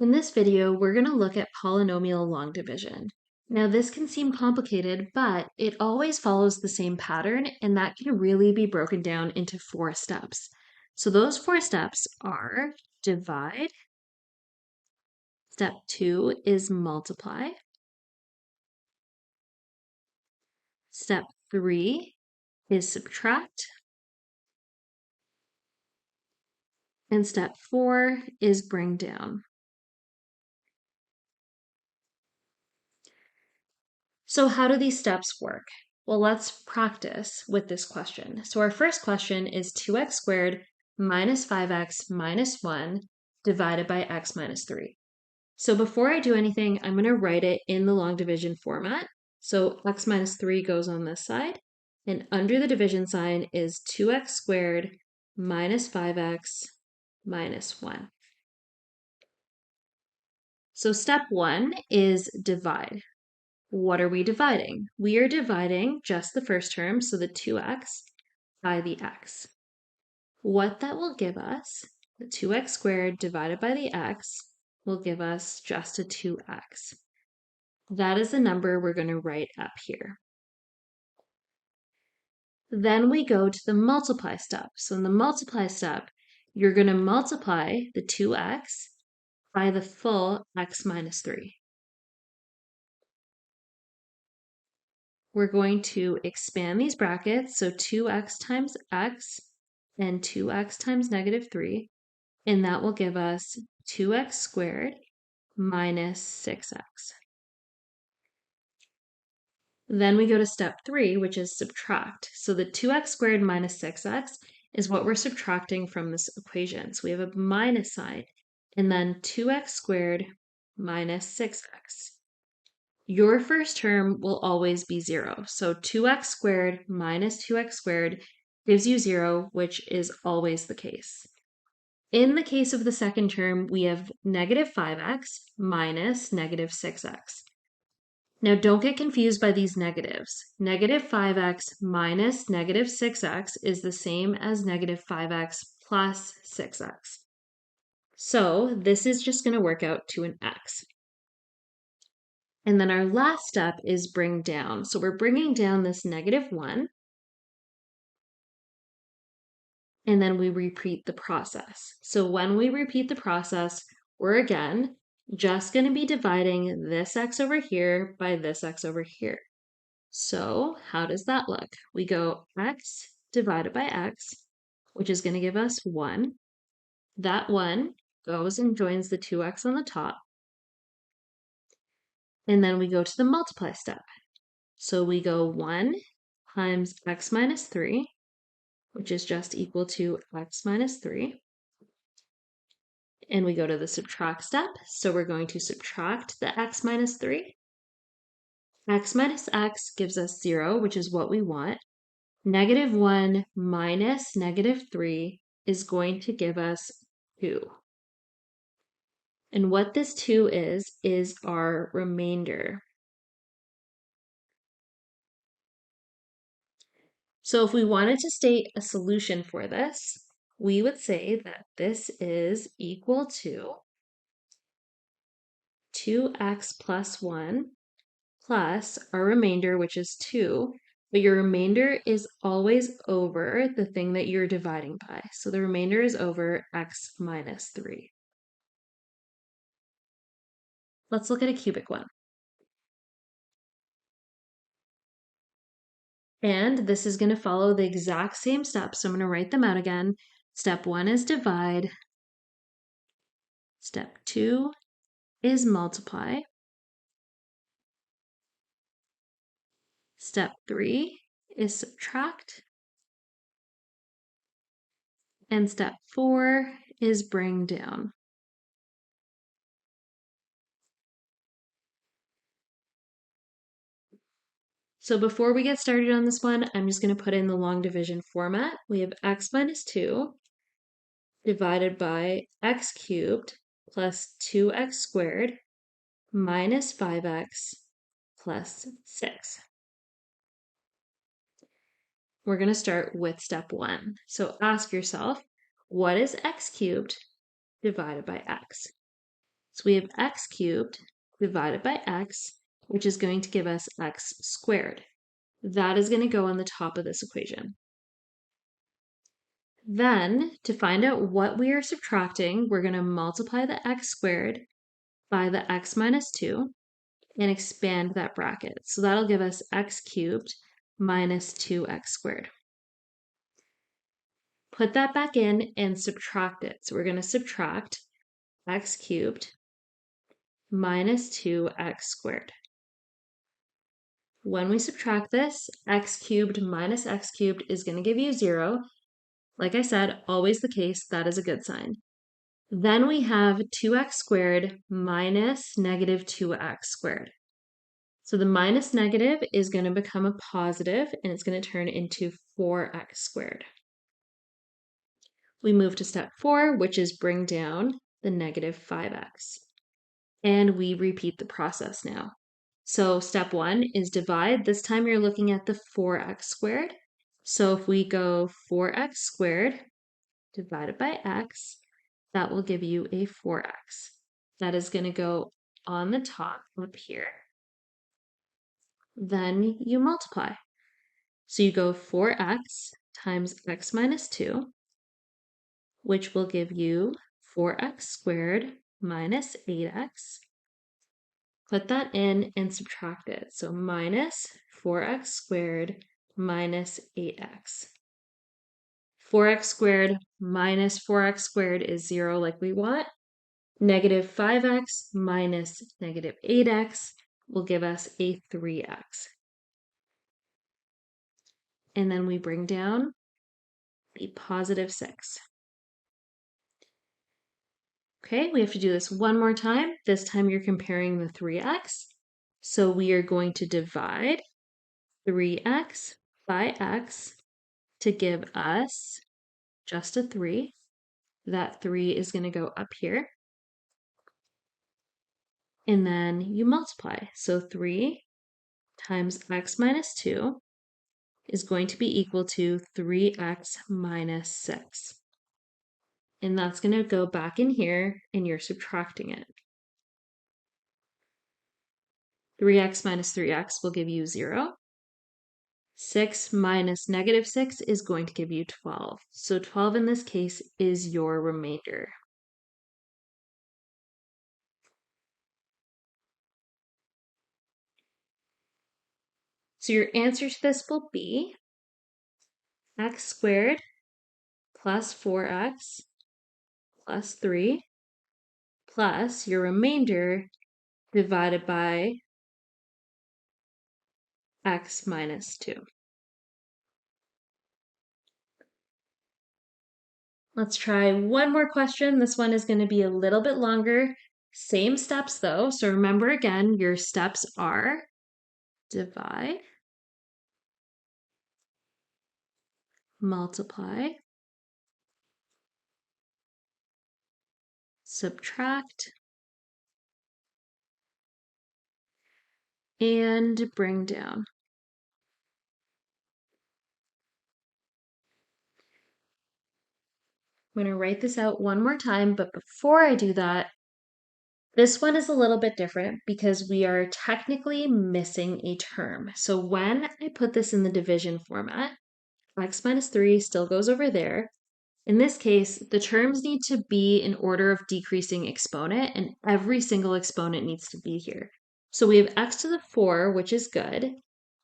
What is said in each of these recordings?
In this video, we're going to look at polynomial long division. Now, this can seem complicated, but it always follows the same pattern, and that can really be broken down into 4 steps. So those 4 steps are divide, step 2 is multiply, step 3 is subtract, and step 4 is bring down. So how do these steps work? Well, let's practice with this question. So our first question is 2x squared minus 5x minus 1 divided by x minus 3. So before I do anything, I'm going to write it in the long division format. So x minus 3 goes on this side, and under the division sign is 2x squared minus 5x minus 1. So step 1 is divide. What are we dividing? We are dividing just the first term, so the 2x, by the x. What that will give us, the 2x squared divided by the x, will give us just a 2x. That is the number we're going to write up here. Then we go to the multiply step. So in the multiply step, you're going to multiply the 2x by the full x minus 3. We're going to expand these brackets, so 2x times x and 2x times negative 3, and that will give us 2x squared minus 6x. Then we go to step 3, which is subtract. So the 2x squared minus 6x is what we're subtracting from this equation. So we have a minus sign, and then 2x squared minus 6x. Your first term will always be 0. So 2x squared minus 2x squared gives you 0, which is always the case. In the case of the second term, we have negative 5x minus negative 6x. Now don't get confused by these negatives. Negative 5x minus negative 6x is the same as negative 5x plus 6x. So this is just going to work out to an x. And then our last step is bring down. So we're bringing down this negative 1. And then we repeat the process. So when we repeat the process, we're again just going to be dividing this x over here by this x over here. So how does that look? We go x divided by x, which is going to give us 1. That 1 goes and joins the 2x on the top. And then we go to the multiply step. So we go 1 times x minus 3, which is just equal to x minus 3. And we go to the subtract step. So we're going to subtract the x minus 3. X minus x gives us 0, which is what we want. Negative 1 minus negative 3 is going to give us 2. And what this 2 is our remainder. So if we wanted to state a solution for this, we would say that this is equal to 2x plus 1 plus our remainder, which is 2, but your remainder is always over the thing that you're dividing by. So the remainder is over x minus 3. Let's look at a cubic one. And this is going to follow the exact same steps. So I'm going to write them out again. Step 1 is divide. Step 2 is multiply. Step 3 is subtract. And step 4 is bring down. So before we get started on this one, I'm just going to put in the long division format. We have x minus 2 divided by x cubed plus 2x squared minus 5x plus 6. We're going to start with step 1. So ask yourself, what is x cubed divided by x? So we have x cubed divided by x, which is going to give us x squared. That is going to go on the top of this equation. Then, to find out what we are subtracting, we're going to multiply the x squared by the x minus 2 and expand that bracket. So that'll give us x cubed minus 2x squared. Put that back in and subtract it. So we're going to subtract x cubed minus 2x squared. When we subtract this, x cubed minus x cubed is going to give you 0. Like I said, always the case, that is a good sign. Then we have 2x squared minus negative 2x squared. So the minus negative is going to become a positive, and it's going to turn into 4x squared. We move to step 4, which is bring down the negative 5x. And we repeat the process now. So step 1 is divide. This time you're looking at the 4x squared. So if we go 4x squared divided by x, that will give you a 4x. That is going to go on the top up here. Then you multiply. So you go 4x times x minus 2, which will give you 4x squared minus 8x. Put that in and subtract it. So minus 4x squared minus 8x. 4x squared minus 4x squared is 0 like we want. Negative 5x minus negative 8x will give us a 3x. And then we bring down a positive 6. Okay, we have to do this one more time. This time you're comparing the 3x. So we are going to divide 3x by x to give us just a 3. That 3 is going to go up here. And then you multiply. So 3 times x minus 2 is going to be equal to 3x minus 6. And that's going to go back in here, and you're subtracting it. 3x minus 3x will give you 0. 6 minus negative 6 is going to give you 12. So 12 in this case is your remainder. So your answer to this will be x squared plus 4x plus 3 plus your remainder divided by x minus 2. Let's try one more question. This one is going to be a little bit longer. Same steps though. So remember again, your steps are divide, multiply, subtract, and bring down. I'm going to write this out one more time, but before I do that, this one is a little bit different because we are technically missing a term. So when I put this in the division format, x minus 3 still goes over there. In this case, the terms need to be in order of decreasing exponent, and every single exponent needs to be here. So we have x to the 4, which is good,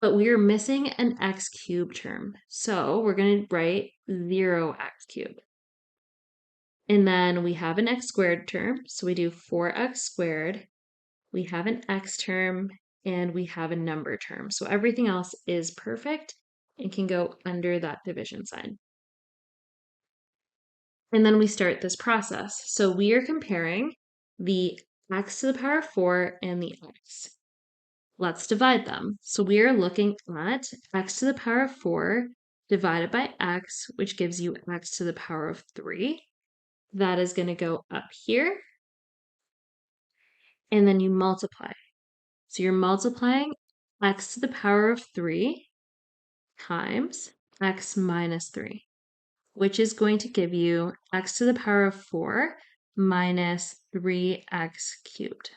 but we are missing an x cubed term. So we're going to write 0x cubed. And then we have an x squared term, so we do 4x squared. We have an x term, and we have a number term. So everything else is perfect and can go under that division sign. And then we start this process. So we are comparing the x to the power of 4 and the x. Let's divide them. So we are looking at x to the power of 4 divided by x, which gives you x to the power of 3. That is going to go up here. And then you multiply. So you're multiplying x to the power of 3 times x minus 3, which is going to give you x to the power of 4 minus 3x cubed.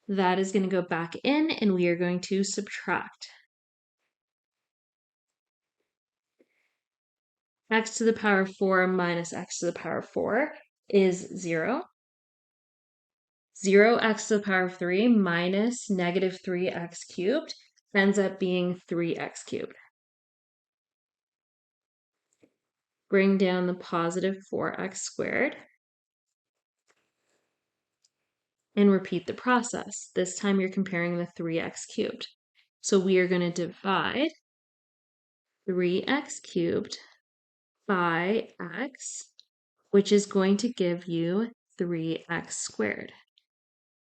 That is going to go back in, and we are going to subtract. X to the power of 4 minus x to the power of 4 is 0. 0x to the power of 3 minus negative 3x cubed ends up being 3x cubed. Bring down the positive 4x squared. And repeat the process. This time you're comparing the 3x cubed. So we are going to divide 3x cubed by x, which is going to give you 3x squared.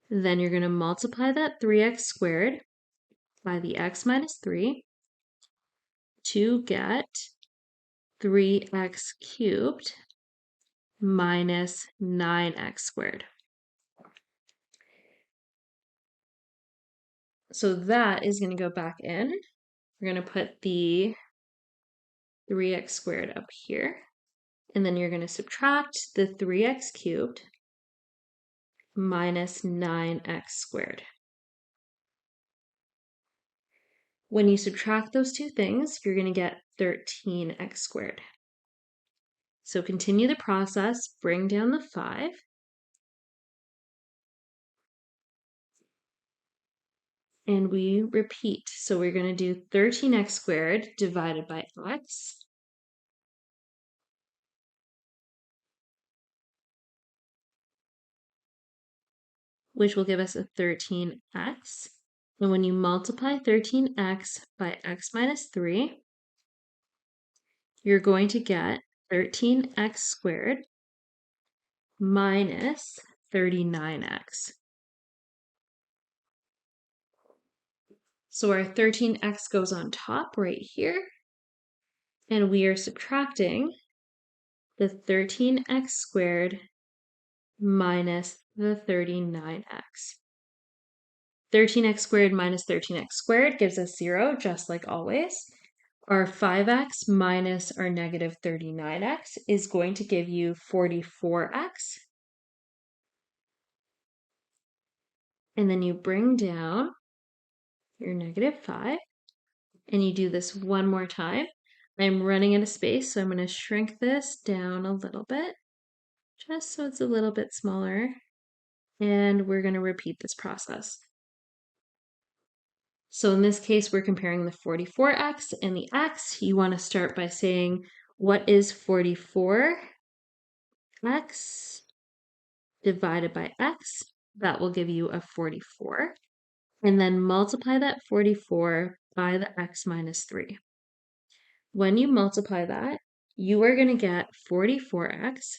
Then you're going to multiply that 3x squared by the x minus 3 to get 3x cubed minus 9x squared. So that is going to go back in. We're going to put the 3x squared up here. And then you're going to subtract the 3x cubed minus 9x squared. When you subtract those two things, you're going to get 13x squared. So continue the process, bring down the 5. And we repeat. So we're going to do 13x squared divided by x. Which will give us a 13x. And when you multiply 13x by x minus 3, you're going to get 13x squared minus 39x. So our 13x goes on top right here, and we are subtracting the 13x squared minus the 39x. 13x squared minus 13x squared gives us 0, just like always. Our 5x minus our negative 39x is going to give you 44x. And then you bring down your negative 5, and you do this one more time. I'm running out of space, so I'm going to shrink this down a little bit, just so it's a little bit smaller. And we're going to repeat this process. So in this case, we're comparing the 44x and the x. You want to start by saying, what is 44x divided by x? That will give you a 44. And then multiply that 44 by the x minus 3. When you multiply that, you are going to get 44x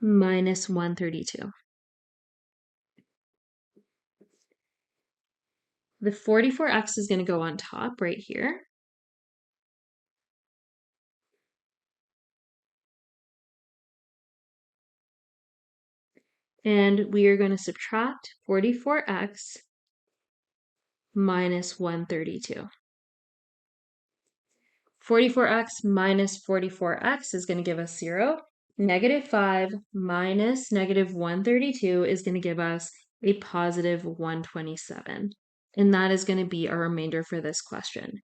minus 132. The 44x is going to go on top right here. And we are going to subtract 44x minus 132. 44x minus 44x is going to give us 0. Negative 5 minus negative 132 is going to give us a positive 127. And that is going to be our remainder for this question.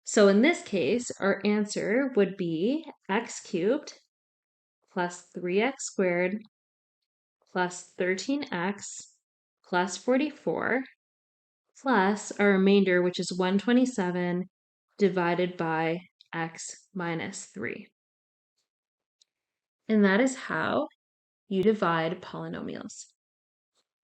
So in this case, our answer would be x cubed plus 3x squared plus 13x plus 44 plus our remainder, which is 127 divided by x minus 3. And that is how you divide polynomials.